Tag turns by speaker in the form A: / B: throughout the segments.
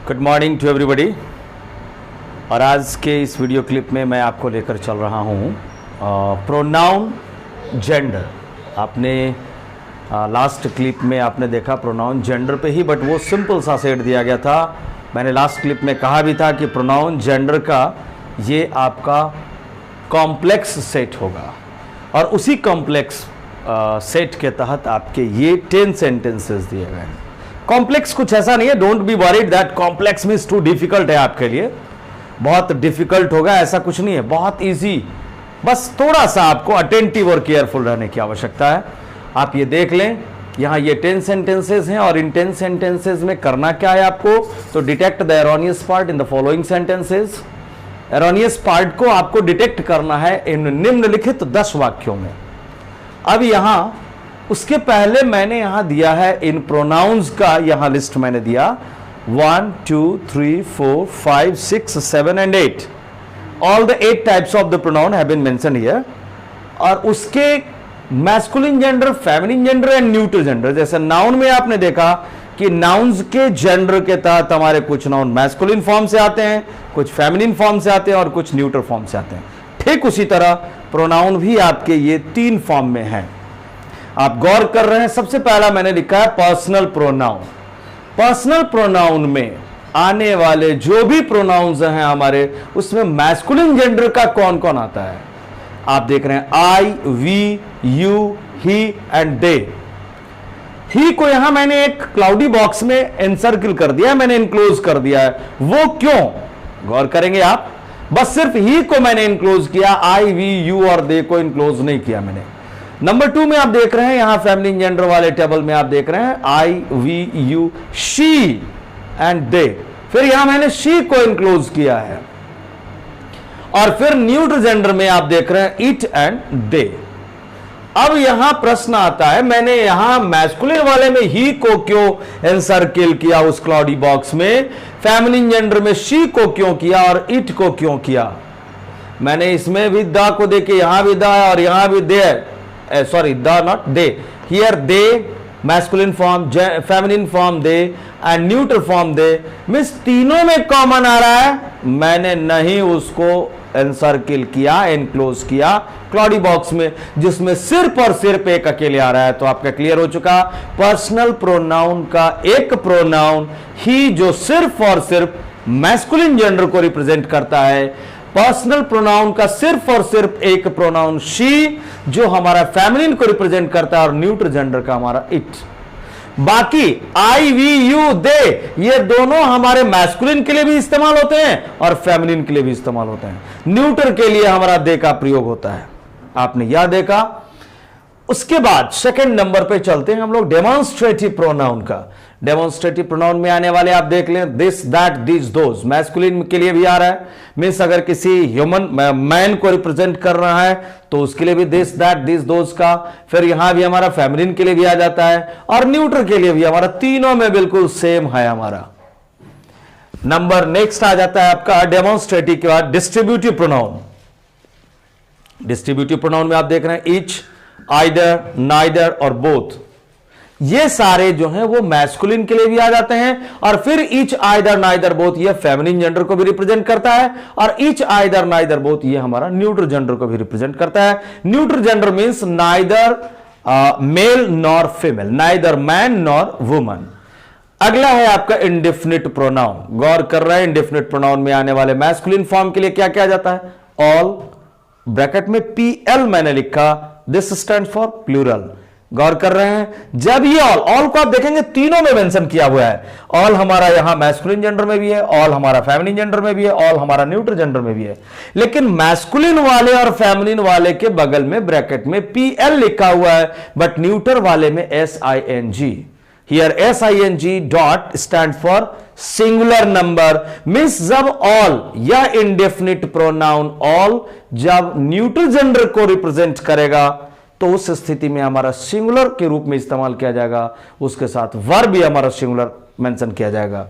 A: Good morning to everybody. और आज के इस वीडियो क्लिप में मैं आपको लेकर चल रहा हूँ प्रोनाउन जेंडर। आपने लास्ट क्लिप में आपने देखा प्रोनाउन जेंडर पे ही, बट वो सिंपल सा सेट दिया गया था। मैंने लास्ट क्लिप में कहा भी था कि प्रोनाउन जेंडर का ये आपका कॉम्प्लेक्स सेट होगा और उसी कॉम्प्लेक्स सेट के तहत आपके ये 10 सेंटेंसेस दिए गए हैं। कॉम्प्लेक्स कुछ ऐसा नहीं है, don't be worried that complex means too difficult है आपके लिए, बहुत डिफिकल्ट होगा, ऐसा कुछ नहीं है, बहुत इजी। बस थोड़ा सा आपको अटेंटिव और केयरफुल रहने की आवश्यकता है। आप ये देख लें, यहाँ ये 10 सेंटेंसेस हैं और इन 10 सेंटेंसेस में करना क्या है आपको, तो detect the erroneous part in the following sentences. Erroneous part को आपको डिटेक्ट करना है इन निम्नलिखित 10 वाक्यों में। अब यहां उसके पहले मैंने यहां दिया है इन प्रोनाउंस का, यहां लिस्ट मैंने दिया 1 2 3 4 5 6 7 and 8। All the 8 types of the pronoun have been mentioned here. और उसके masculine gender, feminine gender and neutral gender. जैसे नाउन में आपने देखा कि नाउन्स के जेंडर के तहत हमारे कुछ नाउन मैस्कुलिन फॉर्म से आते हैं, कुछ फेमिनिन फॉर्म से आते हैं और कुछ न्यूट्रल फॉर्म से आते हैं। ठीक उसी तरह प्रोनाउन भी आपके ये 3 फॉर्म में हैं। आप गौर कर रहे हैं, सबसे पहला मैंने लिखा है पर्सनल प्रोनाउन। पर्सनल प्रोनाउन में आने वाले जो भी प्रोनाउंस हैं हमारे, उसमें मैस्कुलिन जेंडर का कौन कौन आता है आप देख रहे हैं, I, we, you, he and they. He को यहां मैंने एक क्लाउडी बॉक्स में एनसर्किल कर दिया, मैंने इनक्लोज कर दिया है। वो क्यों, गौर करेंगे आप, बस सिर्फ ही को मैंने इनक्लोज किया, आई, वी, यू और दे को इनक्लोज नहीं किया मैंने। नंबर 2 में आप देख रहे हैं, यहां फेमिनिन जेंडर वाले टेबल में आप देख रहे हैं I, we, you, she and they. फिर यहां मैंने शी को इनक्लोज किया है। और फिर न्यूट्रल जेंडर में आप देख रहे हैं इट एंड दे। अब यहां प्रश्न आता है, मैंने यहां मैस्कुलिन वाले में ही को क्यों एनसर्किल किया उस क्लाउडी बॉक्स में, फेमिनिन जेंडर में शी को क्यों किया और इट को क्यों किया। मैंने इसमें भी द को देके यहां भी द है और यहां भी they, sorry the not they, here they masculine form, feminine form they and neutral form they, means तीनों में कॉमन आ रहा है। मैंने नहीं उसको एनसर्किल किया, एनक्लोज किया क्लाउडी बॉक्स में, जिसमें सिर्फ और सिर्फ एक अकेले आ रहा है। तो आपका क्लियर हो चुका, पर्सनल प्रोनाउन का एक प्रोनाउन ही जो सिर्फ और सिर्फ मैस्कुलिन जेंडर को रिप्रेजेंट करता है, पर्सनल प्रोनाउन का सिर्फ और सिर्फ एक प्रोनाउन शी जो हमारा फेमिनिन को रिप्रेजेंट करता है और न्यूट्रल जेंडर का हमारा इट। बाकी आई, वी, यू, दे ये दोनों हमारे मैस्कुलिन के लिए भी इस्तेमाल होते हैं और फेमिनिन के लिए भी इस्तेमाल होते हैं। न्यूट्रल के लिए हमारा दे का प्रयोग होता है, आपने यह देखा। उसके बाद सेकंड नंबर पे चलते हैं हम लोग डेमोन्स्ट्रेटिव प्रोनाउन का। डेमोन्स्ट्रेटिव प्रोनाउन में आने वाले आप देख लें this, that, this, those. Masculine के लिए भी आ रहा है, मीन्स अगर किसी ह्यूमन मैन को रिप्रेजेंट कर रहा है तो उसके लिए भी दिस, दैट, दिस, दोज का। फिर यहां भी हमारा फेमिनिन के लिए भी आ जाता है और न्यूट्रल के लिए भी हमारा, तीनों में बिल्कुल सेम है हमारा। नंबर नेक्स्ट आ जाता है आपका डेमोन्स्ट्रेटिव के बाद डिस्ट्रीब्यूटिव प्रोनाउन। डिस्ट्रीब्यूटिव प्रोनाउन में आप देख रहे हैं इच, आइदर, नाइदर और बोथ। ये सारे जो हैं वो मैस्कुलिन के लिए भी आ जाते हैं और फिर इच, आइदर, नाइदर, बोथ ये फेमिनिन जेंडर को भी रिप्रेजेंट करता है और इच, आइदर, नाइदर, बोथ ये हमारा न्यूट्रल जेंडर को भी रिप्रेजेंट करता है। Neutral gender means neither male nor female, neither man nor woman. अगला है आपका इंडेफिनिट प्रोनाउन। गौर कर रहे हैं, इंडेफिनिट प्रोनाउन में आने वाले मैस्कुलिन फॉर्म के लिए क्या क्या जाता है, ऑल, ब्रैकेट में PL मैंने लिखा, दिस स्टैंड फॉर प्लूरल। गौर कर रहे हैं, जब ये ऑल को आप देखेंगे तीनों में मेंशन किया हुआ है। ऑल हमारा यहां मैस्कुलिन जेंडर में भी है, ऑल हमारा फेमिनिन जेंडर में भी है, ऑल हमारा न्यूट्रल जेंडर में भी है। लेकिन मैस्कुलिन वाले और फेमिनिन वाले के बगल में ब्रैकेट में PL लिखा हुआ है, बट न्यूट्रल वाले में SING। Here SING dot stand for singular number, means जब ऑल या इंडेफिनिट प्रोनाउन ऑल जब न्यूट्रल जेंडर को रिप्रेजेंट करेगा तो उस स्थिति में हमारा सिंगुलर के रूप में इस्तेमाल किया जाएगा, उसके साथ वर्ब भी हमारा सिंगुलर मेंशन किया जाएगा।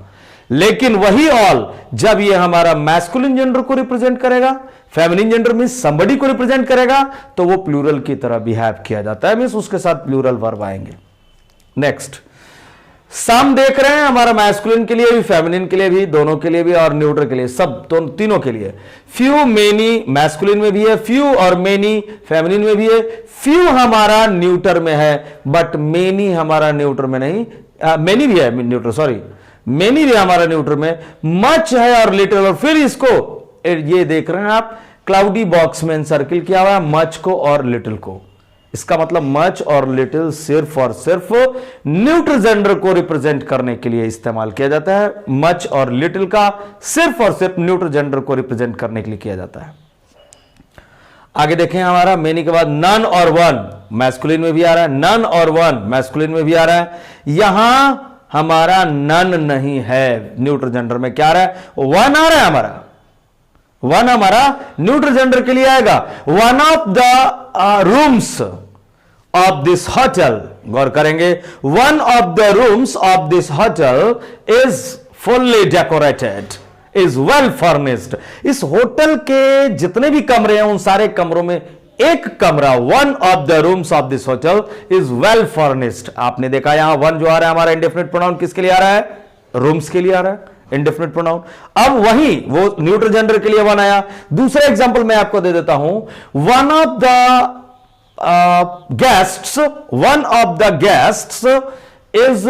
A: लेकिन वही ऑल जब ये हमारा मैस्कुलिन जेंडर को रिप्रेजेंट करेगा, फेमिनिन जेंडर मींस समबडी को रिप्रेजेंट करेगा, तो वो प्लूरल की तरह बिहेव किया जाता है, मींस उसके साथ प्लूरल वर्ब आएंगे। नेक्स्ट सम देख रहे हैं हमारा मैस्कुलिन के लिए भी, फेमिनिन के लिए भी, दोनों के लिए भी और न्यूट्रल के लिए, सब तीनों के लिए। फ्यू मेनी मैस्कुलिन में भी है, फ्यू और मेनी फेमिनिन में भी है, फ्यू हमारा न्यूट्रल में है, बट मेनी हमारा न्यूट्रल में नहीं, मेनी भी है न्यूट्रल, सॉरी मेनी भी हमारा न्यूट्रल में, मच है और लिटिल। और फिर इसको ये देख रहे हैं आप क्लाउडी बॉक्स में सर्किल किया हुआ है मच को और लिटिल को। इसका मतलब मच और लिटिल सिर्फ और सिर्फ न्यूट्रल जेंडर को रिप्रेजेंट करने के लिए इस्तेमाल किया जाता है। मच और लिटिल का सिर्फ और सिर्फ न्यूट्रल जेंडर को रिप्रेजेंट करने के लिए किया जाता है। आगे देखें हमारा मेनी के बाद नन और वन मैस्कुलिन में भी आ रहा है, नन और वन मैस्कुलिन में भी आ रहा है। यहां हमारा नन नहीं है, न्यूट्रल जेंडर में क्या आ रहा है, वन आ रहा है हमारा, वन हमारा न्यूट्रल जेंडर के लिए आएगा। One of the rooms of this hotel, गौर करेंगे, one of the rooms of this hotel is fully decorated, is well furnished. इस होटल के जितने भी कमरे हैं उन सारे कमरों में एक कमरा, one of the rooms of this hotel is well furnished. आपने देखा यहां वन जो आ रहा है हमारा इंडेफिनिट प्रोनाउन किसके लिए आ रहा है, रूम्स के लिए आ रहा है, इंडेफिनिट प्रोनाउन। अब वही वो न्यूट्रल जेंडर के लिए वन आया। दूसरा एग्जांपल मैं आपको दे देता हूं, one of the guests, one of the guests is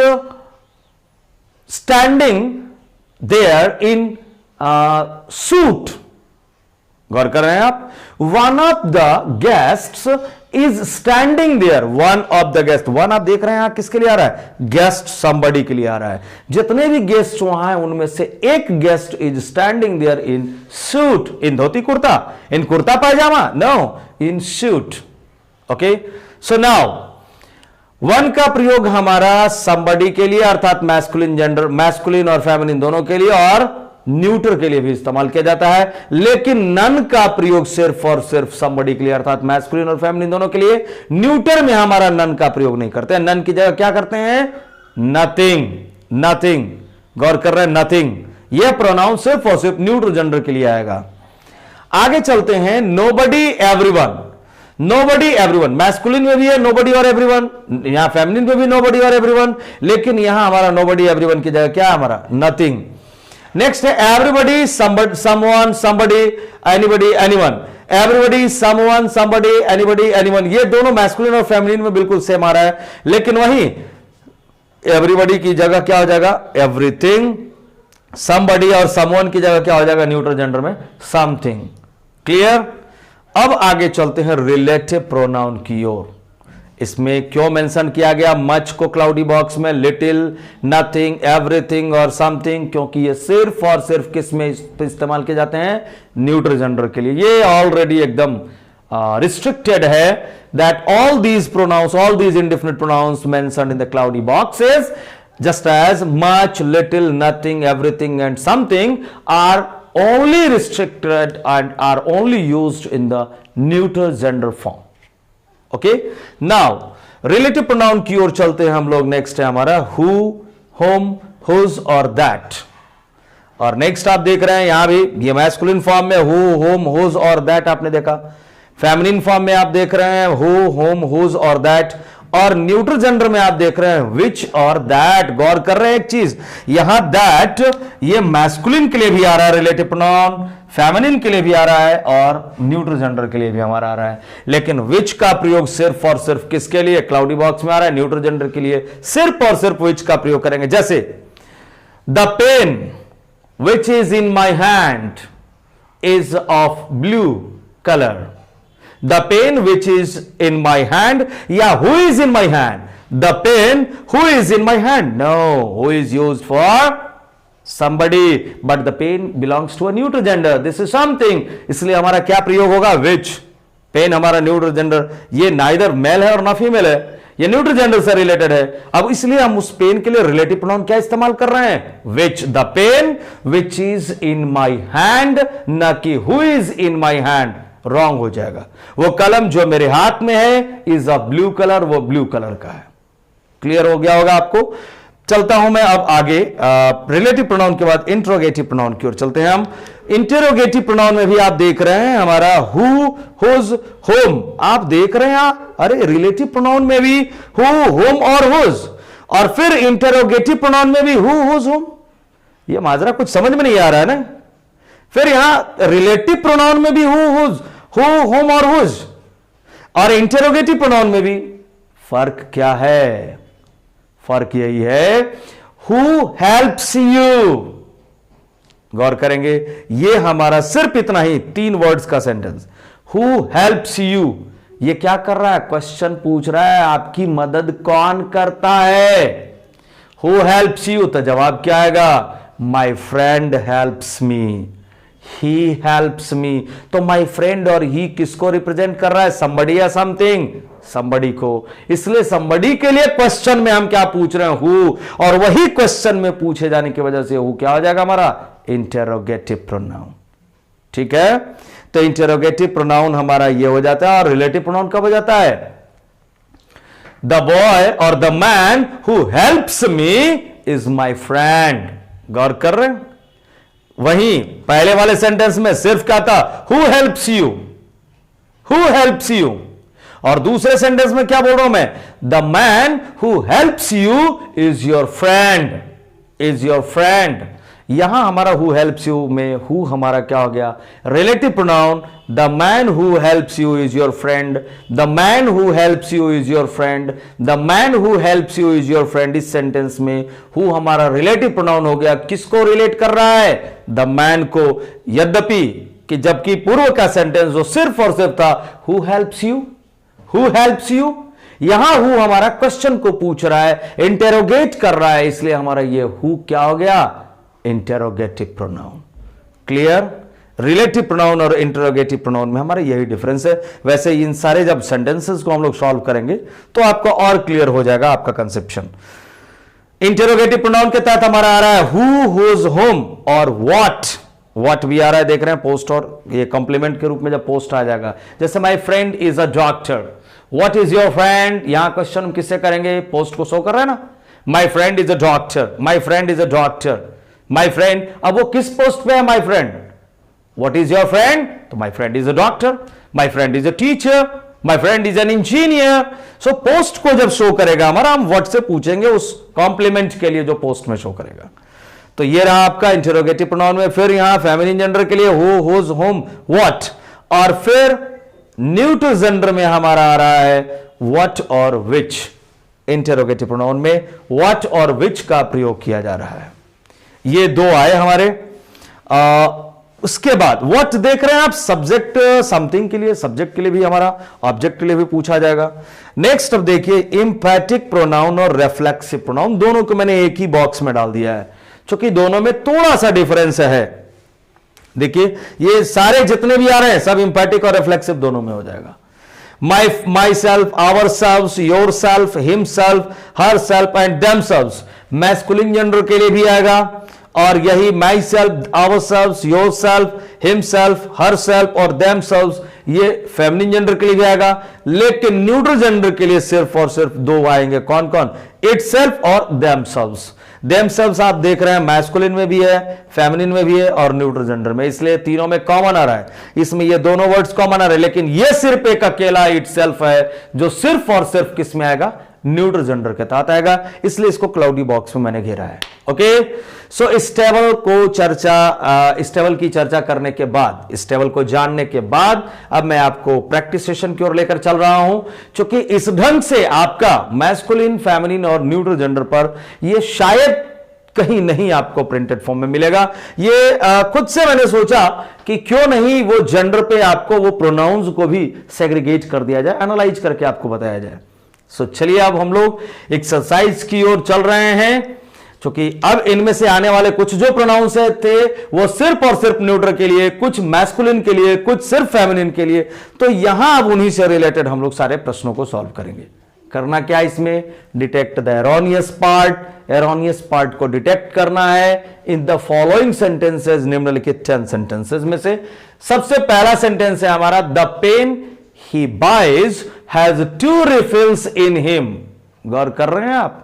A: standing there in suit. गौर कर रहे हैं आप, one of the guests is standing there, one of the guests, one आप देख रहे हैं यहां किसके लिए आ रहा है, गेस्ट somebody के लिए आ रहा है। जितने भी गेस्ट वहां हैं उनमें से एक guest is standing there in suit, in dhoti kurta, in kurta pyjama, no, in suit. Okay, so now one का प्रयोग हमारा somebody के लिए अर्थात मैस्कुलिन जेंडर, मैस्कुलिन और फेमिनिन दोनों के लिए और न्यूट्रल के लिए भी इस्तेमाल किया जाता है, लेकिन नन का प्रयोग सिर्फ और सिर्फ somebody के लिए अर्थात मैस्कुलिन और फेमिनिन दोनों के लिए। न्यूट्रल में हमारा नन का प्रयोग नहीं करते हैं, नन की जगह क्या करते हैं, नथिंग, नथिंग। गौर कर रहे हैं, नथिंग, यह प्रोनाउन सिर्फ और सिर्फ न्यूट्रल जेंडर के लिए आएगा। आगे चलते हैं, nobody everyone, nobody everyone masculine में भी है नोबडी और एवरीवन, यहां फेमिनिन में भी नोबडी और एवरीवन, लेकिन यहां हमारा नोबडी एवरीवन की जगह क्या है हमारा, नथिंग। नेक्स्ट है everybody, someone, somebody, anybody, anyone, everybody, someone, somebody, anybody, anyone, ये दोनों मैस्कुलिन और फेमिनिन में बिल्कुल सेम आ रहा है, लेकिन वहीं एवरीबडी की जगह क्या हो जाएगा, एवरीथिंग, समबडी और समवन की जगह क्या हो जाएगा न्यूट्रल जेंडर में, समथिंग। क्लियर। अब आगे चलते हैं रिलेटिव प्रोनाउन की ओर। इसमें क्यों मेंशन किया गया मच को क्लाउडी बॉक्स में, लिटिल, नथिंग, एवरीथिंग और समथिंग, क्योंकि ये सिर्फ और सिर्फ किस में इस्तेमाल किए जाते हैं, न्यूट्रल जेंडर के लिए। ये ऑलरेडी एकदम रिस्ट्रिक्टेड है that all these pronouns, all these indefinite pronouns mentioned in the cloudy boxes just as much, little, nothing, everything and something are only restricted and are only used in the neutral gender form. Okay, now relative pronoun की ओर चलते हैं हम लोग। Next है हमारा who, whom, whose और that। और next आप देख रहे हैं यहां भी ये मैस्कुलिन फॉर्म में who, whom, whose और that आपने देखा। फेमिनिन फॉर्म में आप देख रहे हैं who, whom, whose और that। और न्यूट्रल जेंडर में आप देख रहे हैं विच और दैट। गौर कर रहे हैं एक चीज, यहां दैट ये मैस्कुलिन के लिए भी आ रहा है रिलेटिव प्रोनाउन, फेमिनिन के लिए भी आ रहा है और न्यूट्रल जेंडर के लिए भी हमारा आ रहा है। लेकिन विच का प्रयोग सिर्फ और सिर्फ किसके लिए, क्लाउडी बॉक्स में आ रहा है न्यूट्रल जेंडर के लिए, सिर्फ और सिर्फ विच का प्रयोग करेंगे। जैसे the pen which is in my hand is of blue colour. The pen which is in my hand, yeah, who is in my hand? The pen who is in my hand? No, who is used for somebody, but the pen belongs to a neutral gender. This is something. इसलिए हमारा क्या प्रयोग होगा, which। Pen हमारा neutral gender, ये neither mail है और ना फीमेल है, ये न्यूट्रल जेंडर से रिलेटेड है। अब इसलिए हम उस पेन के लिए रिलेटिव प्रोनाउन क्या इस्तेमाल कर रहे हैं, which. The pen which is in my hand, न कि who is in my hand, wrong हो जाएगा। वो कलम जो मेरे हाथ में है इज ऑफ ब्लू कलर, वो ब्लू कलर का है। क्लियर हो गया होगा आपको। चलता हूं मैं अब आगे रिलेटिव प्रोनाउन के बाद इंट्रोगेटिव प्रोनाउन की ओर चलते हैं हम। इंटेरोगेटिव प्रोनाउन में भी आप देख रहे हैं हमारा हु, हुज, होम। आप देख रहे हैं अरे रिलेटिव प्रोनाउन में भी हु, होम और हुज, और फिर इंटेरोगेटिव प्रोनाउन में भी हु, हुज, हुम। ये माजरा कुछ समझ में नहीं आ रहा है ना। फिर यहां रिलेटिव प्रोनाउन में भी हु, हुज, हु, हुम और हुज, और इंटेरोगेटिव प्रोनाउन में भी। फर्क क्या है? फर्क यही है, हु हेल्प्स यू। गौर करेंगे, ये हमारा सिर्फ इतना ही 3 वर्ड्स का सेंटेंस, हु हेल्प्स यू। ये क्या कर रहा है? क्वेश्चन पूछ रहा है, आपकी मदद कौन करता है? हु हेल्प्स यू, तो जवाब क्या आएगा? My friend helps me, he helps me. तो माई फ्रेंड और ही किसको रिप्रेजेंट कर रहा है? समबडी या समथिंग? समबडी को। इसलिए समबडी के लिए क्वेश्चन में हम क्या पूछ रहे हैं? हु, और वही क्वेश्चन में पूछे जाने की वजह से हु क्या हो जाएगा हमारा? Interrogative pronoun. ठीक है, तो इंटेरोगेटिव प्रोनाउन हमारा ये हो जाता है। और रिलेटिव प्रोनाउन कब हो जाता है? द बॉय और the man who helps me is my friend. गौर कर रहे हैं? वहीं पहले वाले सेंटेंस में सिर्फ क्या था? Who helps you, who helps you. और दूसरे सेंटेंस में क्या बोल रहा हूं मैं? The man who helps you is your friend, is your friend. यहां हमारा हु हेल्प्स यू में हु हमारा क्या हो गया? Relative pronoun. The man who helps you is your friend, the man who helps you is your friend, the man who helps you is your friend. इस sentence में who हमारा relative pronoun हो गया। किसको रिलेट कर रहा है? The man को। यद्यपि कि जबकि पूर्व का सेंटेंस जो सिर्फ और सिर्फ था who helps you, who helps you, यहां हु हमारा क्वेश्चन को पूछ रहा है, इंटेरोगेट कर रहा है, इसलिए हमारा ये हु क्या हो गया? Interrogative pronoun. Clear? Relative pronoun और इंटेरोगेटिव प्रोनाउन में हमारा यही डिफरेंस है। वैसे इन सारे जब सेंटेंसेस को हम लोग सॉल्व करेंगे तो आपको और क्लियर हो जाएगा आपका कंसेप्शन। इंटेरोगेटिव प्रोनाउन के तहत हमारा आ रहा है हु, हुज, हुम और व्हाट। व्हाट भी आ रहा है, देख रहे हैं, पोस्ट, और ये कॉम्प्लीमेंट के रूप में जब पोस्ट आ जाएगा, जैसे माई friend is a doctor, what is your friend. यहां क्वेश्चन हम किससे करेंगे? पोस्ट को शो कर रहा है ना, my friend is a doctor, my friend is a doctor, my friend. अब वो किस पोस्ट पे है? My friend. What is your friend? तो my friend is a doctor, my friend is a teacher, my friend is an engineer. So post को जब show करेगा हमारा, हम व्हाट से पूछेंगे उस कॉम्प्लीमेंट के लिए जो पोस्ट में शो करेगा। तो ये रहा आपका इंटेरोगेटिव प्रोनाउन में। फिर यहां फेमिनिन जेंडर के लिए हु, हुज, हुम, व्हाट, और फिर न्यूट्रल जेंडर में हमारा आ रहा है व्हाट और विच। इंटेरोगेटिव प्रोनाउन में व्हाट और विच का प्रयोग किया जा रहा है। ये दो आए हमारे। उसके बाद व्हाट देख रहे हैं आप, सब्जेक्ट समथिंग के लिए, सब्जेक्ट के लिए भी हमारा, ऑब्जेक्ट के लिए भी पूछा जाएगा। नेक्स्ट अब देखिए इंपैथिक प्रोनाउन और रिफ्लेक्सिव प्रोनाउन, दोनों को मैंने एक ही बॉक्स में डाल दिया है क्योंकि दोनों में थोड़ा सा डिफरेंस है। देखिए ये सारे जितने भी आ रहे हैं सब इंपैथिक और रिफ्लेक्सिव दोनों में हो जाएगा। Myself, ourself, yourself, himself, herself and themself masculine gender के लिए भी आएगा, और यही myself, ourself, yourself, himself, herself और देम सेल्फ ये फेमिनिन जेंडर के लिए भी आएगा। लेकिन न्यूट्रल जेंडर के लिए सिर्फ और सिर्फ दो आएंगे। कौन कौन? इट सेल्फ और देम सेल्फ। देम सेल्फ आप देख रहे हैं मैस्कुलिन में भी है, फेमिनिन में भी है और न्यूट्रल जेंडर में, इसलिए तीनों में कॉमन आ रहा है। इसमें ये दोनों वर्ड्स कॉमन आ रहे हैं, लेकिन ये सिर्फ एक अकेला इट सेल्फ है जो सिर्फ और सिर्फ किस में आएगा? न्यूट्रल जेंडर के तहत आएगा, इसलिए इसको क्लाउडी बॉक्स में मैंने घेरा है। ओके, सो स्टेबल की चर्चा करने के बाद, स्टेबल को जानने के बाद अब मैं आपको प्रैक्टिस सेशन की ओर लेकर चल रहा हूं, क्योंकि इस ढंग से आपका मैस्कुलिन, फेमिनिन और न्यूट्रल जेंडर पर यह शायद कहीं नहीं आपको प्रिंटेड फॉर्म में मिलेगा। ये खुद से मैंने सोचा कि क्यों नहीं वो जेंडर पे आपको वो प्रोनाउंस को भी सेग्रीगेट कर दिया जाए, एनालाइज करके आपको बताया जाए। सो चलिए अब हम लोग एक्सरसाइज की ओर चल रहे हैं, क्योंकि अब इनमें से आने वाले कुछ जो प्रोनाउंस थे वो सिर्फ और सिर्फ न्यूट्रल के लिए, कुछ मैस्कुलिन के लिए, कुछ सिर्फ फेमिनिन के लिए। तो यहां अब उन्हीं से रिलेटेड हम लोग सारे प्रश्नों को सॉल्व करेंगे। करना क्या इसमें? Detect the erroneous part. Erroneous part को डिटेक्ट करना है इन द फॉलोइंग सेंटेंसेस, निम्नलिखित 10 सेंटेंसेस में से। सबसे पहला सेंटेंस है हमारा, the pen he buys has 2 refills in him. गौर कर रहे हैं आप?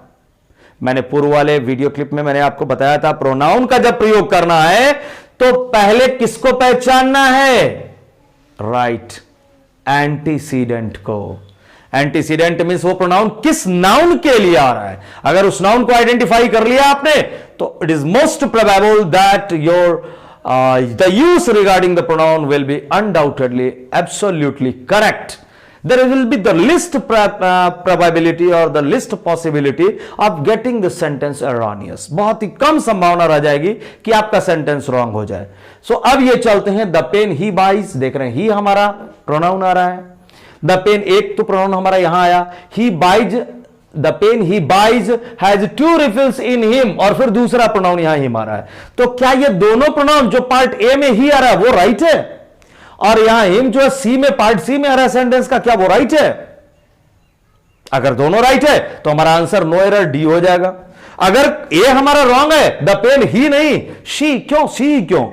A: मैंने पूर्व वाले वीडियो क्लिप में मैंने आपको बताया था, प्रोनाउन का जब प्रयोग करना है तो पहले किसको पहचानना है? राइट, एंटीसीडेंट को। एंटीसीडेंट मींस वो प्रोनाउन किस नाउन के लिए आ रहा है। अगर उस नाउन को आइडेंटिफाई कर लिया आपने तो it is most probable that your the use regarding the pronoun will be undoubtedly absolutely correct. There will be the least probability or the least possibility of getting the sentence erroneous। बहुत ही कम संभावना रह जाएगी कि आपका sentence wrong हो जाए। अब ये चलते हैं द पेन ही बाइज, देख रहे हैं ही हमारा प्रोनाउन आ रहा है, द पेन एक तो प्रोनाउन हमारा यहां आया, he buys, the pen he buys has 2 refills in him, और फिर दूसरा प्रोनाउन यहां हिम आ रहा है। तो क्या ये दोनों प्रोनाउन जो पार्ट ए में ही आ रहा है वो राइट है, और यहां हिम जो है सी में, पार्ट सी में आ रहा है सेंटेंस का, क्या वो राइट है? अगर दोनों राइट है तो हमारा आंसर नो एरर डी हो जाएगा। अगर ए हमारा रॉन्ग है, द पेन ही नहीं शी, क्यों सी क्यों,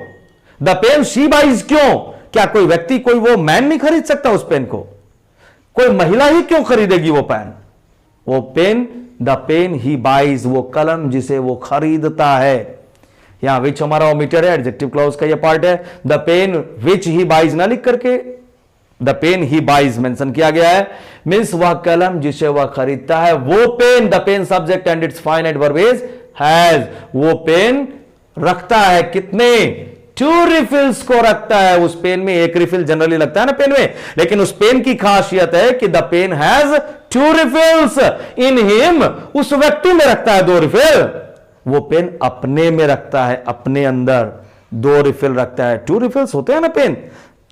A: द पेन शी बाइज क्यों, क्या कोई व्यक्ति, कोई वो मैन नहीं खरीद सकता उस पेन को? कोई महिला ही क्यों खरीदेगी वो पेन? वो pen, the pen he buys, वो कलम जिसे वो खरीदता है। यहां विच हमारा ओमिटेड है, एडजेक्टिव क्लॉज का ये पार्ट है। The pen which he buys ना लिख करके the pen he buys mention किया गया है, मींस वह कलम जिसे वह खरीदता है, वो pen, the pen subject and its finite verb is has, वो पेन रखता है कितने, 2 रिफिल्स को रखता है। उस पेन में एक रिफिल जनरली लगता है ना पेन में, लेकिन उस पेन की खासियत है कि the pen has 2 refills in him, उस व्यक्ति में रखता है 2 रिफिल, वो पेन अपने में रखता है, अपने अंदर 2 रिफिल रखता है। 2 रिफिल्स होते हैं ना पेन,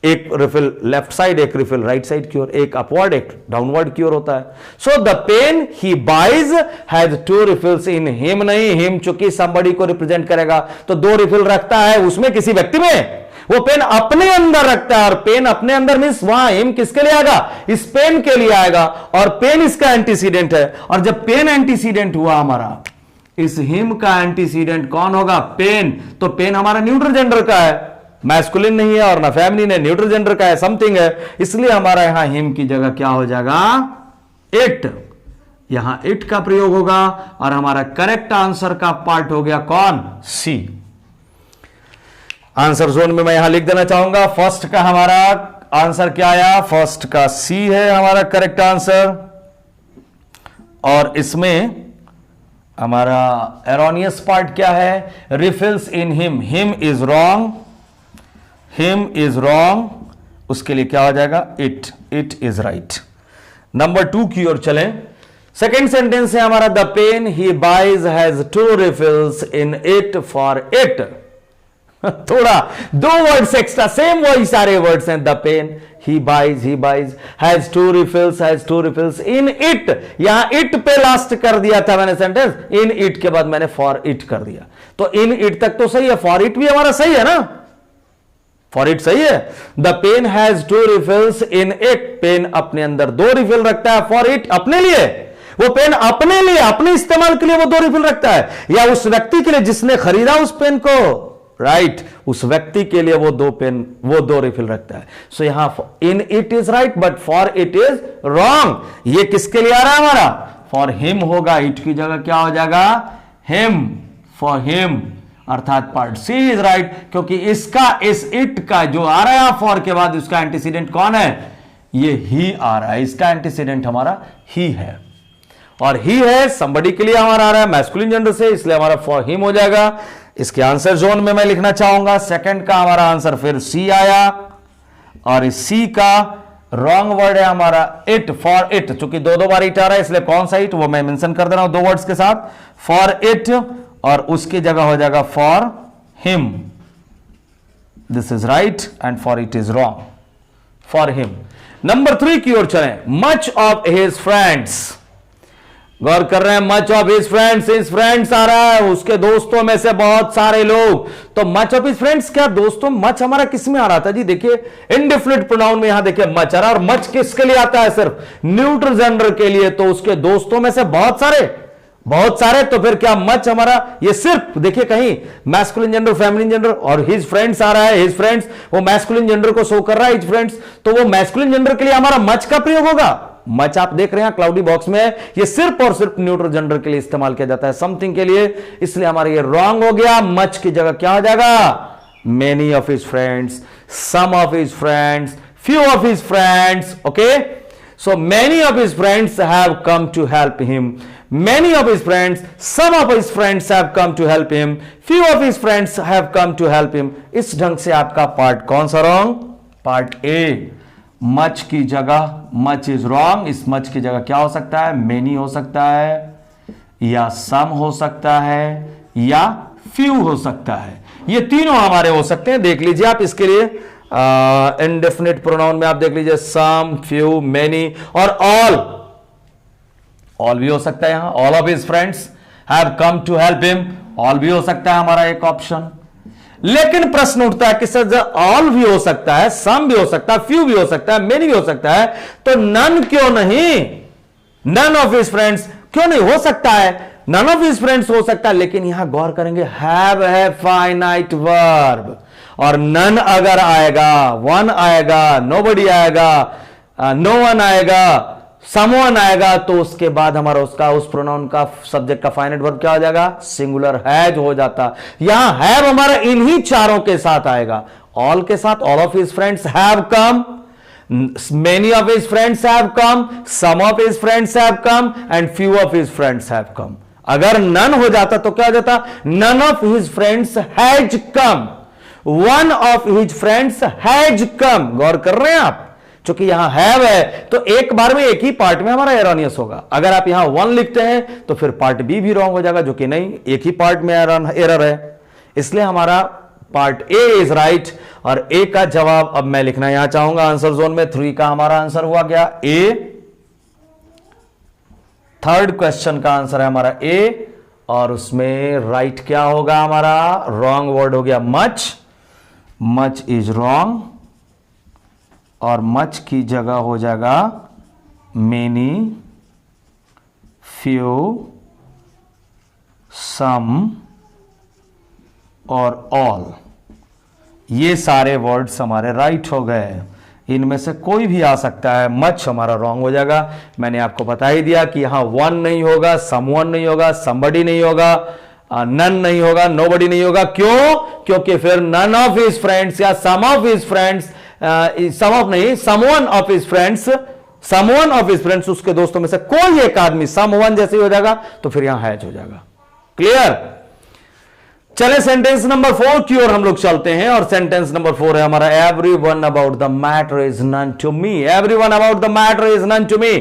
A: एक रिफिल लेफ्ट साइड, एक रिफिल राइट साइड की ओर, एक अपवर्ड एक डाउनवर्ड की ओर होता है। So the pen he buys has 2 refills in him, नहीं हिम चूंकि somebody को रिप्रेजेंट करेगा तो 2 रिफिल रखता है उसमें, किसी व्यक्ति में, वो पेन अपने अंदर रखता है। और पेन अपने अंदर मींस वहां हिम किसके लिए आएगा, इस पेन के लिए आएगा, और पेन इसका एंटीसीडेंट है। और जब पेन एंटीसीडेंट हुआ हमारा, इस हिम का एंटीसीडेंट कौन होगा, पेन, तो पेन हमारा न्यूट्रल जेंडर का है, मैस्कुलिन नहीं है और ना फेमिनिन है, न्यूट्रल जेंडर का है, समथिंग है, इसलिए हमारा यहां हिम की जगह क्या हो जाएगा, इट, यहां इट का प्रयोग होगा, और हमारा करेक्ट आंसर का पार्ट हो गया कौन, सी। आंसर जोन में मैं यहां लिख देना चाहूंगा, फर्स्ट का हमारा आंसर क्या आया, फर्स्ट का सी है हमारा करेक्ट आंसर, और इसमें हमारा एरोनियस पार्ट क्या है, refills in him, him is wrong, him is wrong, उसके लिए क्या हो जाएगा, it, it is right. Number 2 की ओर चलें। सेकेंड सेंटेंस है हमारा, the pen he buys has 2 refills in it for it. थोड़ा 2 वर्ड्स एक्स्ट्रा, सेम वही सारे वर्ड्स हैं, the pen he buys has 2 refills in it, यहां it पे लास्ट कर दिया था मैंने सेंटेंस, in it के बाद मैंने for it कर दिया, तो in it तक तो सही है, for it भी हमारा सही है ना, for it सही है। the pen has 2 refills in it, pen अपने अंदर 2 रिफिल रखता है, for it अपने लिए, वो पेन अपने लिए, अपने इस्तेमाल के लिए वो 2 रिफिल रखता है, या उस व्यक्ति के लिए जिसने खरीदा उस पेन को, राइट, उस व्यक्ति के लिए वो 2 पेन, वो 2 रिफिल रखता है। सो यहां in it is right but for it is wrong. ये किसके लिए आ रहा है हमारा, फॉर हिम होगा, इट की जगह क्या हो जाएगा, हिम, फॉर हिम, अर्थात पार्ट सी इज राइट, क्योंकि इसका, इस इट का जो आ रहा है फॉर के बाद उसका एंटीसीडेंट कौन है, ये ही आ रहा है, इसका एंटीसीडेंट हमारा ही है, और ही है somebody के लिए हमारा आ रहा है मैस्कुलिन जेंडर से, इसलिए हमारा फॉर हिम हो जाएगा। इसके आंसर जोन में मैं लिखना चाहूंगा, सेकंड का हमारा आंसर फिर सी आया, और इस सी का रॉन्ग वर्ड है हमारा इट, फॉर इट, चूंकि 2 बार इट आ रहा है इसलिए कौन सा इट वो मैं मेंशन कर दे रहा हूं 2 वर्ड्स के साथ, फॉर इट, और उसकी जगह हो जाएगा for him, this is right and for it is wrong, for him. Number 3 की ओर चलें, मच ऑफ हिज फ्रेंड्स, गौर कर रहे हैं, मच ऑफ हिज फ्रेंड्स आ रहा है, उसके दोस्तों में से बहुत सारे लोग, तो मच ऑफ हिज फ्रेंड्स, क्या दोस्तों, मच हमारा किस में आ रहा था जी, देखिए इंडेफिनिट प्रोनाउन में यहां देखिए मच आ रहा है, और मच किसके लिए आता है, सिर्फ न्यूट्रल जेंडर के लिए, तो उसके दोस्तों में से बहुत सारे, तो फिर क्या मच हमारा, ये सिर्फ देखिए कहीं मैस्कुलिन जेंडर, फेमिनिन जेंडर, और हिज फ्रेंड्स आ रहा है, हिज फ्रेंड्स वो मैस्कुलिन जेंडर को शो कर रहा है, हिज फ्रेंड्स, तो वो मैस्कुलिन जेंडर के लिए हमारा मच का प्रयोग होगा। मच आप देख रहे हैं क्लाउडी बॉक्स में, ये सिर्फ और सिर्फ न्यूट्रल जेंडर के लिए इस्तेमाल किया जाता है, समथिंग के लिए, इसलिए हमारा ये रॉन्ग हो गया। मच की जगह क्या हो जाएगा, many of his friends, some of his friends, few of his friends, okay. So many of his friends have come to help him. Many of his friends, some of his friends have come to help him. Few of his friends have come to help him. इस ढंग से आपका part कौन सा wrong? Part A. Much की जगह much is wrong. इस much की जगह क्या हो सकता है? मेनी हो सकता है, या सम हो सकता है, या फ्यू हो सकता है। ये तीनों हमारे हो सकते हैं। देख लीजिए आप इसके लिए इंडेफिनिट प्रोनाउन में आप देख लीजिए सम, फ्यू, मेनी और ऑल। ऑल भी हो सकता है यहां। All of his friends have come to help him. All भी हो सकता है हमारा एक ऑप्शन। लेकिन प्रश्न उठता है कि सर ऑल भी हो सकता है, सम भी हो सकता है, फ्यू भी हो सकता है, मेनी भी हो सकता है, तो नन क्यों नहीं? नन ऑफ हिज फ्रेंड्स क्यों नहीं हो सकता है? नन ऑफ हिज फ्रेंड्स हो सकता है, लेकिन यहां गौर करेंगे हैव है फाइनाइट वर्ब, और नन अगर आएगा, वन आएगा, नोबडी आएगा, नो वन आएगा, समवन आएगा, तो उसके बाद हमारा उसका उस प्रोनाउन का सब्जेक्ट का फाइनाइट वर्ब क्या हो जाएगा? सिंगुलर हैज हो जाता। यहां हैव हमारा इन्हीं चारों के साथ आएगा। ऑल के साथ all of his friends have come, many of his friends have come, some of his friends have come, and few of his friends have come. अगर none हो जाता तो क्या हो जाता? None of his friends has come, one of his friends has come. गौर कर रहे हैं आप? चूंकि यहां have है तो एक बार में एक ही पार्ट में हमारा एरोनियस होगा। अगर आप यहां वन लिखते हैं तो फिर पार्ट बी भी रॉन्ग हो जाएगा, जो कि नहीं, एक ही पार्ट में एरर है। इसलिए हमारा पार्ट ए इज राइट, और ए का जवाब अब मैं लिखना यहां चाहूंगा आंसर जोन में। 3 का हमारा आंसर हुआ क्या? ए। थर्ड क्वेश्चन का आंसर है हमारा ए, और उसमें राइट क्या होगा हमारा? रॉन्ग वर्ड हो गया मच। मच इज रॉन्ग, और मच की जगह हो जाएगा मेनी, फ्यू, सम और ऑल। ये सारे वर्ड्स हमारे राइट हो गए। इनमें से कोई भी आ सकता है। मच हमारा रॉन्ग हो जाएगा। मैंने आपको बता ही दिया कि यहां वन नहीं होगा, समवन नहीं होगा, समबडी नहीं होगा, नन नहीं होगा, नोबडी नहीं होगा। क्यों? क्योंकि फिर नन ऑफ हिज फ्रेंड्स या some of his friends, some of नहीं, someone of his friends, someone of his friends, उसके दोस्तों में से कोई एक आदमी समवन जैसे हो जाएगा, तो फिर यहां हैज हो जाएगा। क्लियर? चले सेंटेंस नंबर 4 की ओर हम लोग चलते हैं, और सेंटेंस नंबर 4 है हमारा everyone about the matter is none to me. Everyone about the matter is none to me.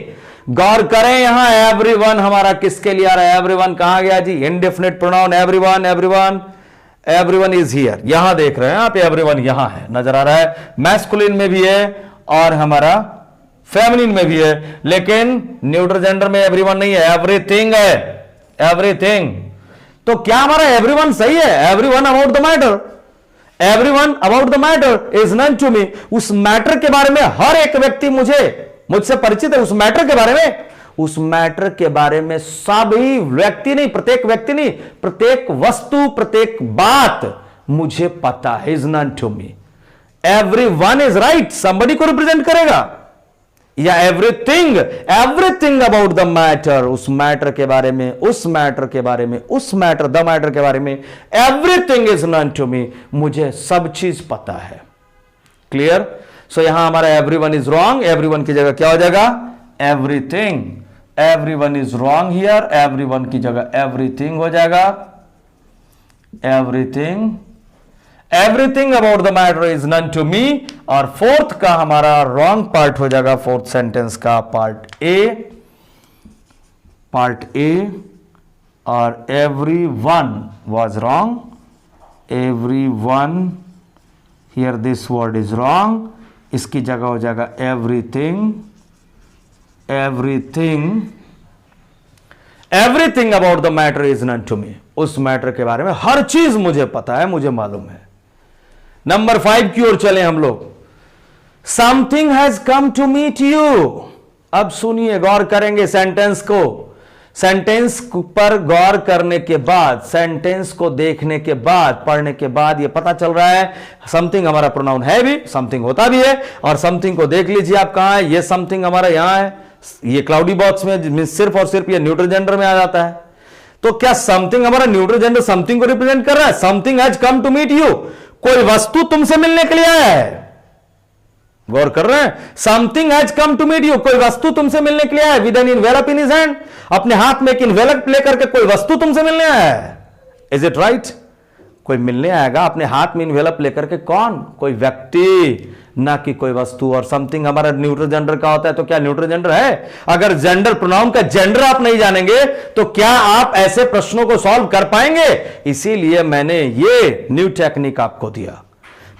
A: गौर करें यहां एवरीवन हमारा किसके लिए आ रहा है? एवरीवन कहां गया जी? Indefinite pronoun everyone. Everyone, everyone is here. यहां देख रहे हैं आप, एवरीवन यहां है, नजर आ रहा है। मैस्कुलिन में भी है और हमारा फेमिनिन में भी है, लेकिन न्यूट्रल जेंडर में एवरीवन नहीं है, एवरीथिंग है। एवरीथिंग। तो क्या हमारा एवरीवन सही है? Everyone about the matter, everyone about the matter is none to me. उस मैटर के बारे में हर एक व्यक्ति मुझसे परिचित है। उस मैटर के बारे में, उस मैटर के बारे में सभी व्यक्ति नहीं, प्रत्येक व्यक्ति नहीं, प्रत्येक वस्तु, प्रत्येक बात मुझे पता है। Is none to me. Everyone is right, somebody को रिप्रेजेंट करेगा, या everything, everything about the matter, उस मैटर के बारे में, उस मैटर के बारे में, उस मैटर, द मैटर के बारे में। Everything is none to me, मुझे सब चीज पता है। क्लियर? सो यहां हमारा एवरीवन इज रॉन्ग। एवरीवन की जगह क्या हो जाएगा? Everything. Everyone is wrong here, everyone की जगह एवरीथिंग हो जाएगा। Everything, everything about the matter is none to me. और फोर्थ का हमारा रॉन्ग पार्ट हो जाएगा, फोर्थ सेंटेंस का पार्ट ए। पार्ट ए, और everyone was wrong. Everyone, here this word is wrong. इसकी जगह हो जाएगा everything. Everything, everything about the matter is none to me. उस मैटर के बारे में हर चीज मुझे पता है, मुझे मालूम है। नंबर 5 की ओर चले हम लोग। Something has come to meet you. अब सुनिए, गौर करेंगे सेंटेंस को। सेंटेंस पर गौर करने के बाद, सेंटेंस को देखने के बाद, पढ़ने के बाद यह पता चल रहा है समथिंग हमारा प्रोनाउन है भी, समथिंग होता भी है। और समथिंग को देख लीजिए आप कहां है। ये समथिंग हमारा यहां है, ये क्लाउडी बॉक्स में सिर्फ और सिर्फ ये न्यूट्रल जेंडर में आ जाता है। तो क्या समथिंग हमारा न्यूट्रल जेंडर समथिंग को रिप्रेजेंट कर रहा है? Something has come to meet you. कोई वस्तु तुमसे मिलने के लिए आया है। गौर कर रहे हैं? Something has come to meet you, कोई वस्तु तुमसे मिलने के लिए आया, with an envelope in his hand, अपने हाथ में एक इन्वेलप लेकर के कोई वस्तु तुमसे मिलने आया है। Is it right? कोई मिलने आएगा अपने हाथ में इन्वेलप लेकर के, कौन? कोई व्यक्ति, ना कि कोई वस्तु। और समथिंग हमारा न्यूट्रल जेंडर का होता है, तो क्या न्यूट्रल जेंडर है? अगर जेंडर प्रोनाउन का जेंडर आप नहीं जानेंगे तो क्या आप ऐसे प्रश्नों को सॉल्व कर पाएंगे? इसीलिए मैंने ये न्यू टेक्निक आपको दिया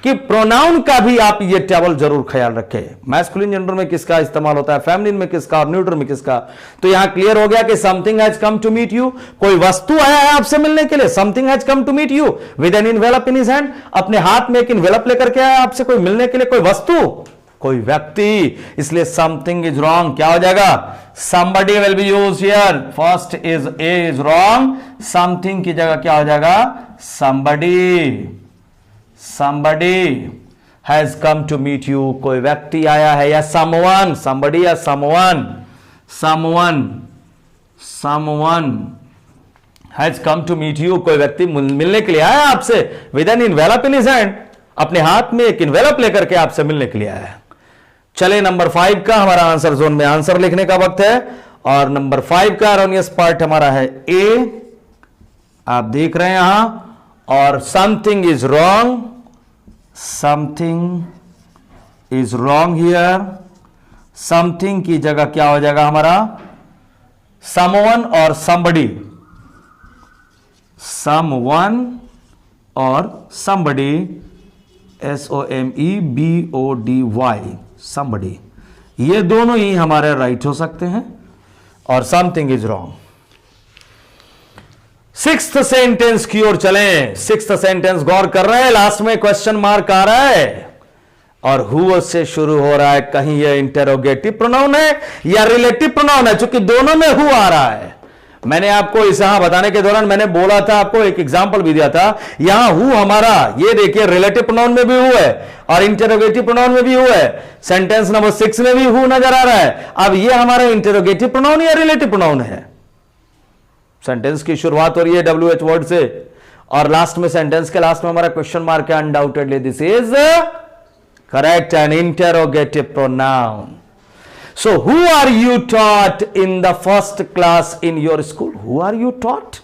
A: कि प्रोनाउन का भी आप ये टेबल जरूर ख्याल रखें। मैस्कुलिन जेंडर में किसका इस्तेमाल होता है, फेमिनिन में किसका और न्यूट्रल में किसका। तो यहां क्लियर हो गया कि something has come to meet you, कोई वस्तु आया है आपसे मिलने के लिए। Something has come to meet you with an envelope in his hand, अपने हाथ में एक इन्वेलप लेकर के आया आपसे कोई मिलने के लिए, कोई वस्तु, कोई व्यक्ति। इसलिए समथिंग इज रॉन्ग क्या हो जाएगा? somebody will be used here. First is a is wrong, something की जगह क्या हो जाएगा? somebody has come to meet you, कोई व्यक्ति आया है, या someone, somebody या someone has come to meet you, कोई व्यक्ति मिलने के लिए आया आपसे, with an envelope in his hand, अपने हाथ में एक इन्वेलप लेकर के आपसे मिलने के लिए आया है। चले नंबर 5 का हमारा आंसर जोन में आंसर लिखने का वक्त है, और नंबर 5 का अरोनियस पार्ट हमारा है ए, आप देख रहे हैं यहां। और something is wrong, something is wrong here, something की जगह क्या हो जाएगा हमारा? समवन और somebody, समवन और somebody, SOMEBODY, somebody, ये दोनों ही हमारे राइट हो सकते हैं, और something is wrong. Sixth sentence की ओर चलें। सिक्स्थ सेंटेंस गौर कर रहे हैं, लास्ट में क्वेश्चन मार्क आ रहा है और हु से शुरू हो रहा है। कहीं यह इंटेरोगेटिव प्रोनाउन है या रिलेटिव प्रोनाउन है, क्योंकि दोनों में हु आ रहा है। मैंने आपको इस यहां बताने के दौरान मैंने बोला था, आपको एक एग्जांपल भी दिया था। यहां हु हमारा, ये देखिए, रिलेटिव प्रोनाउन में भी हु है और इंटेरोगेटिव प्रोनाउन में भी हु है। सेंटेंस नंबर 6 में भी हु नजर आ रहा है। अब ये हमारा इंटेरोगेटिव प्रोनाउन या रिलेटिव प्रोनाउन है? सेंटेंस की शुरुआत हो रही है WH वर्ड से, और लास्ट में, सेंटेंस के लास्ट में हमारा क्वेश्चन मार्क है। Undoubtedly this is correct, N interrogative pronoun. So who are you taught in the first class in your school? Who are you taught?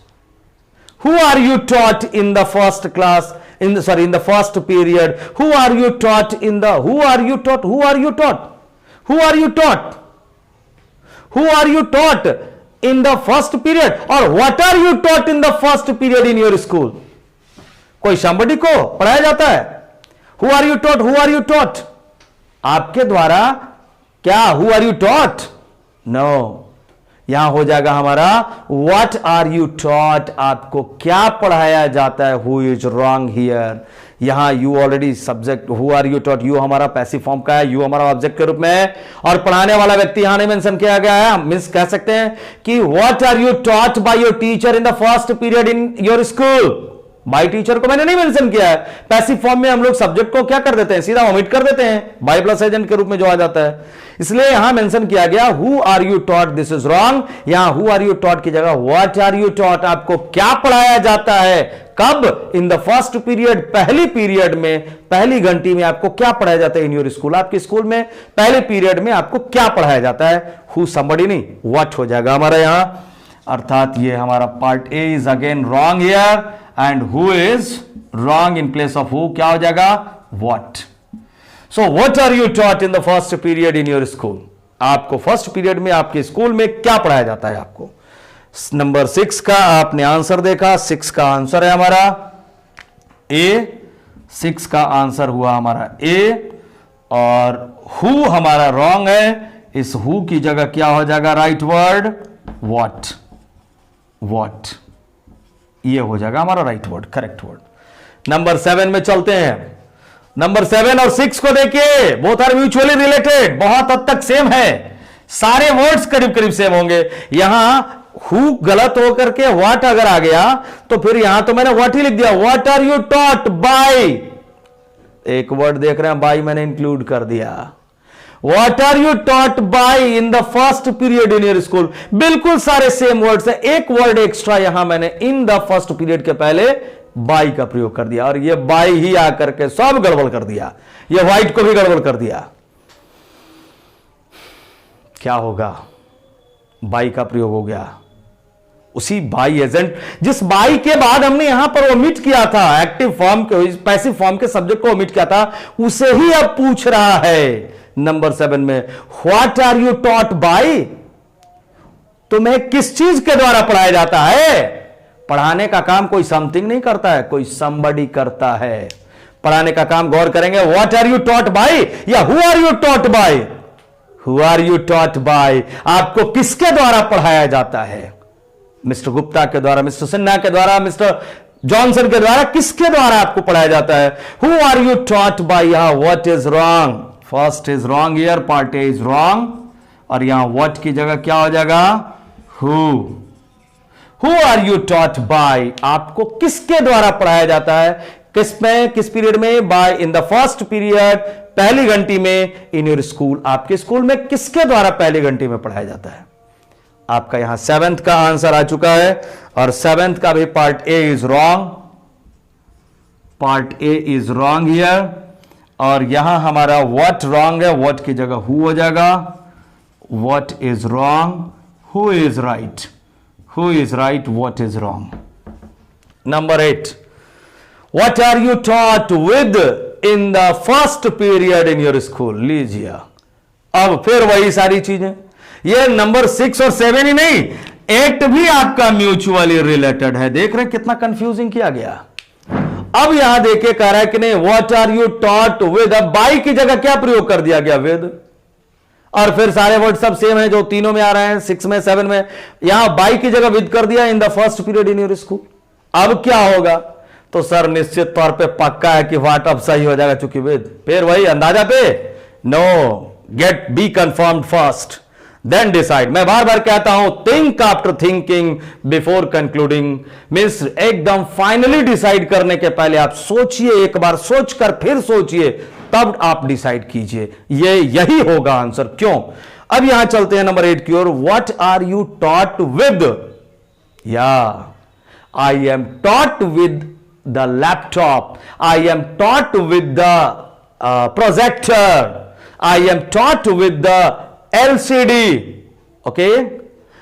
A: Who are you taught in the first class, in the first period? Who are you taught in the, who are you taught? Who are you taught? Who are you taught? Who are you taught in the first period? Or what are you taught in the first period in your school? कोई somebody को पढ़ाया जाता है? Who are you taught? Who are you taught? आपके द्वारा क्या? Who are you taught? No. यहां हो जाएगा हमारा What are you taught? आपको क्या पढ़ाया जाता है? Who is wrong here? यहां you already subject, who are you taught? You हमारा पैसिव फॉर्म का है, you हमारा ऑब्जेक्ट के रूप में है, और पढ़ाने वाला व्यक्ति यहां नहीं मेंशन किया गया है। हम कह सकते हैं कि What are you taught by your teacher in the first period in your school? By teacher को मैंने नहीं मेंशन किया है। पैसिव फॉर्म में हम लोग सब्जेक्ट को क्या कर देते हैं? सीधा ओमिट कर देते हैं, बाई प्लस एजेंट के रूप में जो आ जाता है। इसलिए यहां मेंशन किया गया who are you taught, this is wrong. यहां हु आर यू टॉट की जगह व्हाट आर यू टॉट, आपको क्या पढ़ाया जाता है? कब? इन द फर्स्ट पीरियड, पहली पीरियड में, पहली घंटी में आपको क्या पढ़ाया जाता है? इन योर स्कूल, आपके स्कूल में पहले पीरियड में आपको क्या पढ़ाया जाता है? हु समबडी नहीं, व्हाट हो जाएगा हमारा यहां। अर्थात ये हमारा part A is again wrong here, and who is wrong in place of who क्या हो जाएगा? What. So what are you taught in the first period in your school, आपको फर्स्ट पीरियड में आपके स्कूल में क्या पढ़ाया जाता है आपको? नंबर 6 का आपने आंसर देखा, 6 का आंसर है हमारा ए, 6 का आंसर हुआ हमारा ए, और हु हमारा रॉन्ग है। इस हु की जगह क्या हो जाएगा? राइट वर्ड व्हाट, व्हाट, ये हो जाएगा हमारा right word, correct word. Number 7 में चलते हैं। नंबर 7 और 6 को देखिए, बोथ आर म्यूचुअली रिलेटेड, बहुत हद तक सेम है, सारे वर्ड्स करीब करीब सेम होंगे। यहां हु गलत होकर के व्हाट अगर आ गया तो फिर यहां तो मैंने व्हाट ही लिख दिया। What are you taught by, एक वर्ड देख रहे हैं, बाय मैंने इंक्लूड कर दिया। What are you taught by in the first period in your school, बिल्कुल सारे सेम वर्ड्स है, एक वर्ड एक्स्ट्रा यहां मैंने इन द फर्स्ट पीरियड के पहले बाय का प्रयोग कर दिया, और ये बाय ही आकर के सब गड़बड़ कर दिया, ये व्हाइट को भी गड़बड़ कर दिया। क्या होगा? बाई का प्रयोग हो गया, उसी बाई एजेंट जिस बाई के बाद हमने यहां पर ओमिट किया था, एक्टिव फॉर्म के पैसिव फॉर्म के सब्जेक्ट को ओमिट किया था, उसे ही अब पूछ रहा है नंबर 7 में, what are you taught by? तुम्हें किस चीज के द्वारा पढ़ाया जाता है? पढ़ाने का काम कोई समथिंग नहीं करता है, कोई somebody करता है। पढ़ाने का काम गौर करेंगे, what are you taught by या who are you taught by? Who are you taught by, आपको किसके द्वारा पढ़ाया जाता है? मिस्टर गुप्ता के द्वारा, मिस्टर सिन्हा के द्वारा, मिस्टर जॉनसन के द्वारा, किसके द्वारा आपको पढ़ाया जाता है? Who are you taught by, यहां what is wrong, first is wrong here, part A is wrong, और यहां व्हाट की जगह क्या हो जाएगा? Who are you taught by, आपको किसके द्वारा पढ़ाया जाता है? किस में, किस पीरियड में? By in the first period, पहली घंटी में, इन योर स्कूल, आपके स्कूल में किसके द्वारा पहली घंटी में पढ़ाया जाता है? आपका यहां 7th का आंसर आ चुका है, और 7th का भी part A is wrong, part A is wrong here, और यहां हमारा व्हाट रॉन्ग है, व्हाट की जगह हु हो जाएगा, what is wrong, who is right, who is right, what is wrong. Number 8, what are you taught with in the first period in your school? लीजिए, अब फिर वही सारी चीजें, ये नंबर 6 और 7 ही नहीं, 8 भी आपका म्यूचुअली रिलेटेड है। देख रहे हैं कितना कंफ्यूजिंग किया गया। अब यहां देखिए कह रहा है कि नहीं, what are you taught with, अब बाई की जगह क्या प्रयोग कर दिया गया? विद, और फिर सारे वर्ड सब सेम है जो तीनों में आ रहे हैं, 6 में 7 में, यहां बाई की जगह विद कर दिया, इन the first period in your school. अब क्या होगा? तो सर निश्चित तौर पे पक्का है कि व्हाट अब सही हो जाएगा, चूंकि विद, फिर वही अंदाजा पे, no, get be confirmed first then decide. मैं बार बार कहता हूं, think after thinking before concluding, means एकदम फाइनली डिसाइड करने के पहले आप सोचिए, एक बार सोचकर फिर सोचिए, तब आप डिसाइड कीजिए। ये यही होगा आंसर। क्यों? अब यहां चलते हैं नंबर 8 की ओर। What are you taught with? या I am taught with the laptop, I am taught with the projector, I am taught with the LCD, okay?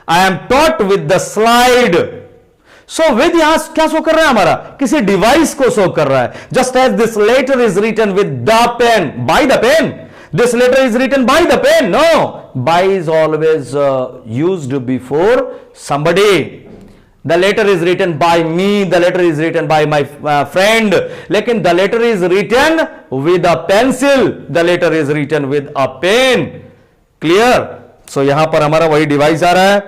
A: I am taught with the slide. So with यहां क्या show कर रहा है? हमारा किसी device को show कर रहा है। Just as this letter is written with the pen, by the pen. This letter is written by the pen. No, by is always used before somebody. The letter is written by me. The letter is written by my friend. लेकिन the letter is written with a pencil. The letter is written with a pen. Clear? So यहां पर हमारा वही device आ रहा है।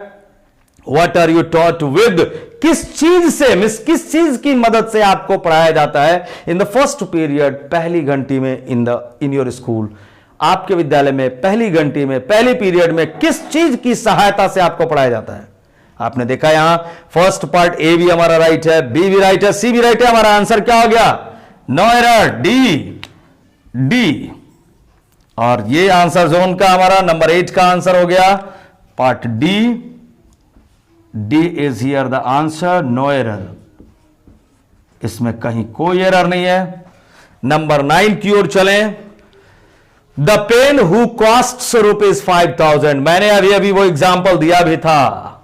A: What are you taught with, किस चीज से, मिस किस चीज की मदद से आपको पढ़ाया जाता है? इन द फर्स्ट पीरियड, पहली घंटी में, इन योर स्कूल, आपके विद्यालय में पहली घंटी में, पहली पीरियड में किस चीज की सहायता से आपको पढ़ाया जाता है? आपने देखा यहां फर्स्ट पार्ट ए भी हमारा राइट है, बी भी राइट है, सी भी राइट है। हमारा आंसर क्या हो गया? No error, D. और ये आंसर जोन का हमारा नंबर 8 का आंसर हो गया, part D is here the answer, no error, इसमें कहीं कोई एरर नहीं है। नंबर 9 की ओर चलें। द पेन हु कॉस्ट ₹5,000, मैंने अभी वो एग्जाम्पल दिया भी था,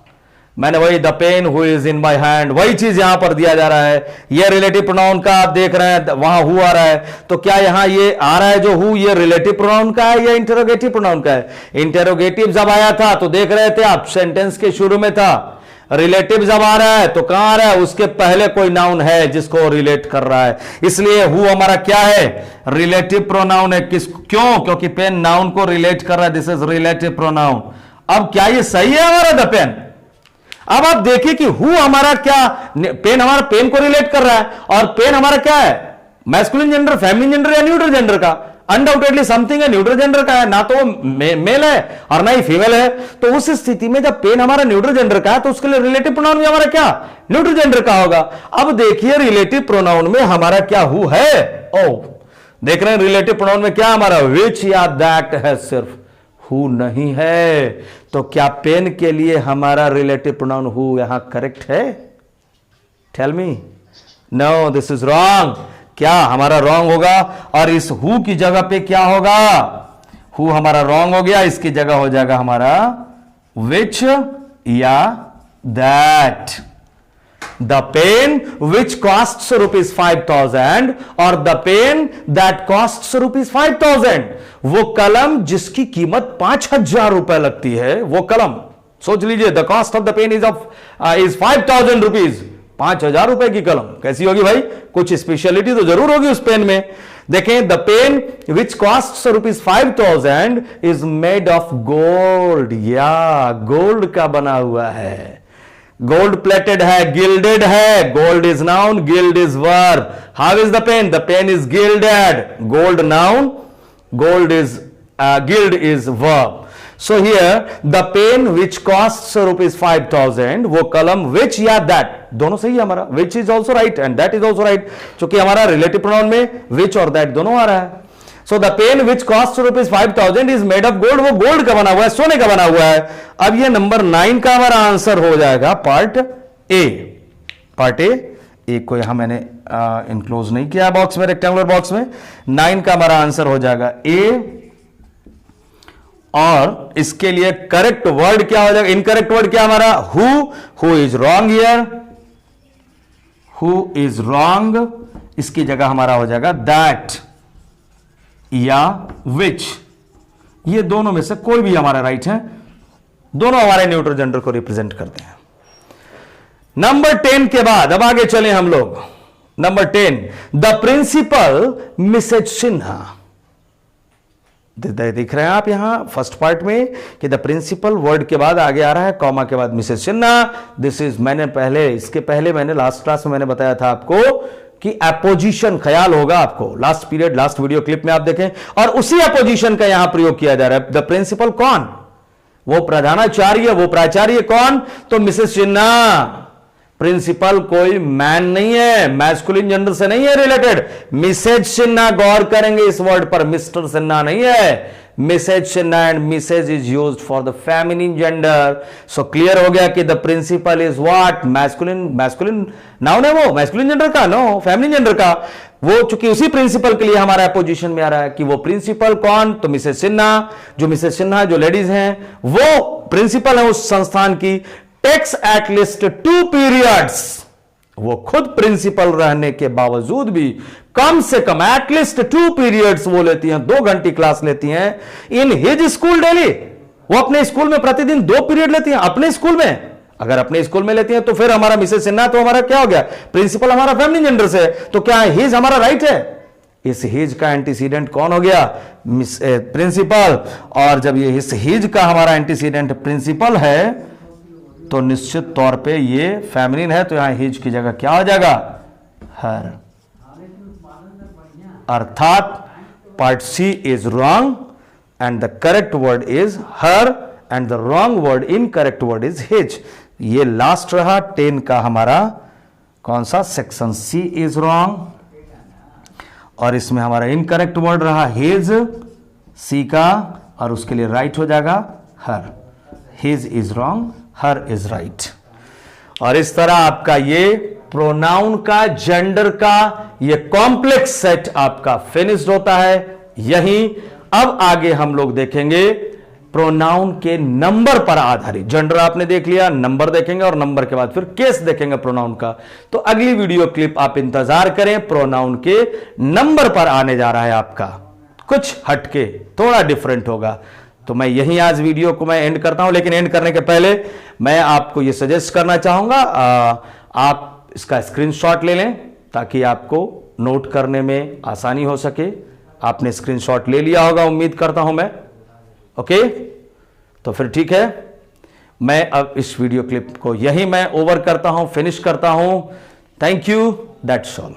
A: मैंने वही the pen who is in my hand, वही चीज यहां पर दिया जा रहा है। ये रिलेटिव प्रोनाउन का आप देख रहे हैं, वहां हु आ रहा है, तो क्या यहां ये आ रहा है जो हु, ये रिलेटिव प्रोनाउन का है या इंटेरोगेटिव प्रोनाउन का है? इंटेरोगेटिव जब आया था तो देख रहे थे आप, सेंटेंस के शुरू में था। रिलेटिव जब आ रहा है तो कहां आ रहा है? उसके पहले कोई नाउन है जिसको रिलेट कर रहा है, इसलिए हु हमारा क्या है? रिलेटिव प्रोनाउन है। क्यों? क्योंकि पेन नाउन को रिलेट कर रहा है, दिस इज रिलेटिव प्रोनाउन। अब क्या ये सही है हमारा द पेन? अब आप देखिए कि हु हमारा क्या, पेन हमारा पेन को रिलेट कर रहा है, और पेन हमारा क्या है? मैस्कुलिन जेंडर, फेमिनिन जेंडर या न्यूट्रल जेंडर का? अनडाउटेडली समथिंग है, न्यूट्रल जेंडर का है, ना तो मेल है और ना ही फीमेल है। तो उस स्थिति में जब पेन हमारा न्यूट्रल जेंडर का है तो उसके लिए रिलेटिव प्रोनाउन भी हमारा क्या? न्यूट्रल जेंडर का होगा। अब देखिए रिलेटिव प्रोनाउन में हमारा क्या हु है? ओ देख रहे हैं रिलेटिव प्रोनाउन में क्या हमारा? विच या दैट है, सिर्फ हु नहीं है। तो क्या पेन के लिए हमारा रिलेटिव प्रोनाउन हु यहां करेक्ट है? Tell me. No, this is wrong. क्या हमारा रॉन्ग होगा? और इस हु की जगह पे क्या होगा? हु हमारा रॉन्ग हो गया, इसकी जगह हो जाएगा हमारा विच या that. The pen which costs ₹5,000 और द पेन दैट कॉस्ट्स ₹5,000, वो कलम जिसकी कीमत 5,000 रुपए लगती है, वो कलम सोच लीजिए, the cost of the pen is 5,000 rupees, 5,000 रुपए की कलम कैसी होगी भाई, कुछ स्पेशलिटी तो जरूर होगी उस पेन में। देखें, the pen which cost ₹5,000 is made of gold, या गोल्ड का बना हुआ है, गोल्ड प्लेटेड है, गिल्डेड है। Gold is noun, gild is verb. How is the pen? The pen is gilded, gold noun, gold is gild is verb. So here the pen which costs ₹5,000, वो कलम which या that दोनों सही है हमारा, which is also right and that is also right, क्योंकि हमारा relative pronoun में which और that दोनों आ रहा है। So the pen which costs ₹5,000 is made of gold, वो गोल्ड का बना हुआ है, सोने का बना हुआ है। अब ये नंबर 9 का हमारा आंसर हो जाएगा पार्ट ए। पार्ट ए को यहां मैंने इनक्लोज नहीं किया बॉक्स में, रेक्टेंगुलर बॉक्स में। 9 का हमारा आंसर हो जाएगा ए, और इसके लिए करेक्ट वर्ड क्या हो जाएगा, इनकरेक्ट वर्ड क्या हमारा, who is wrong here, who is wrong, इसकी जगह हमारा हो जाएगा दैट या विच। ये दोनों में से कोई भी हमारा राइट है, दोनों हमारे न्यूट्रल जेंडर को रिप्रेजेंट करते हैं। नंबर 10 के बाद अब आगे चले हम लोग। Number 10, the principal Mrs Sinha. दिख रहे हैं आप यहां फर्स्ट पार्ट में कि द प्रिंसिपल वर्ड के बाद आगे आ रहा है, कॉमा के बाद मिसेज सिन्हा। दिस इज, मैंने पहले, इसके पहले मैंने लास्ट क्लास में मैंने बताया था आपको कि अपोजिशन ख्याल होगा आपको, last period, last video clip में आप देखें, और उसी अपोजिशन का यहां प्रयोग किया जा रहा है। द प्रिंसिपल कौन, वो प्रधानाचार्य, वो प्राचार्य कौन, तो मिसेज सिन्हा। प्रिंसिपल कोई मैन नहीं है, मैस्कुलिन जेंडर से नहीं है रिलेटेड। मिसेज सिन्हा, गौर करेंगे इस वर्ड पर, मिस्टर सिन्हा नहीं है। Mrs Sinha and Mrs is used for the feminine gender. So clear हो गया कि the principal is what, masculine noun है वो, मैस्कुलिन जेंडर का, नो फेमिनिन जेंडर का। वो चूंकि उसी प्रिंसिपल के लिए हमारा अपोजिशन में आ रहा है कि वो प्रिंसिपल कौन, तो मिसेज सिन्हा। जो मिसेज सिन्हा जो लेडीज हैं वो प्रिंसिपल है उस संस्थान की। टेक्स एट लीस्ट 2 पीरियड्स, वो खुद प्रिंसिपल रहने के बावजूद भी कम से कम एटलीस्ट 2 पीरियड्स वो लेती हैं, 2 घंटे क्लास लेती हैं इन हिज स्कूल डेली। वो अपने स्कूल में प्रतिदिन 2 पीरियड लेती हैं अपने स्कूल में। अगर अपने स्कूल में लेती हैं तो फिर हमारा मिसेज सिन्हा तो हमारा क्या हो गया, प्रिंसिपल हमारा फेमिनिन जेंडर से, तो क्या हिज हमारा राइट है। इस हिज का एंटीसीडेंट कौन हो गया, प्रिंसिपल। और जब ये इस हिज का हमारा एंटीसीडेंट प्रिंसिपल है तो निश्चित तौर पे ये फेमिनिन है, तो यहां हिज की जगह क्या हो जाएगा, हर। अर्थात part C is wrong and the correct word is her and the wrong word, incorrect word is his. ये लास्ट रहा 10 का हमारा कौन सा, सेक्शन सी इज रॉन्ग, और इसमें हमारा इनकरेक्ट वर्ड रहा हिज, सी का, और उसके लिए राइट हो जाएगा her. His is wrong, her is right. और इस तरह आपका ये प्रोनाउन का, जेंडर का ये कॉम्प्लेक्स सेट आपका फिनिश्ड होता है यहीं। अब आगे हम लोग देखेंगे प्रोनाउन के नंबर पर आधारित। जेंडर आपने देख लिया, नंबर देखेंगे, और नंबर के बाद फिर केस देखेंगे प्रोनाउन का। तो अगली वीडियो क्लिप आप इंतजार करें, प्रोनाउन के नंबर पर आने जा रहा है आपका, कुछ हटके, थोड़ा डिफरेंट होगा। तो मैं यहीं आज वीडियो को मैं एंड करता हूं, लेकिन एंड करने के पहले मैं आपको यह सजेस्ट करना चाहूंगा, आप इसका स्क्रीनशॉट ले लें ताकि आपको नोट करने में आसानी हो सके। आपने स्क्रीनशॉट ले लिया होगा उम्मीद करता हूं मैं, ओके। तो फिर ठीक है, मैं अब इस वीडियो क्लिप को यहीं मैं ओवर करता हूं, फिनिश करता हूं। Thank you, that's all.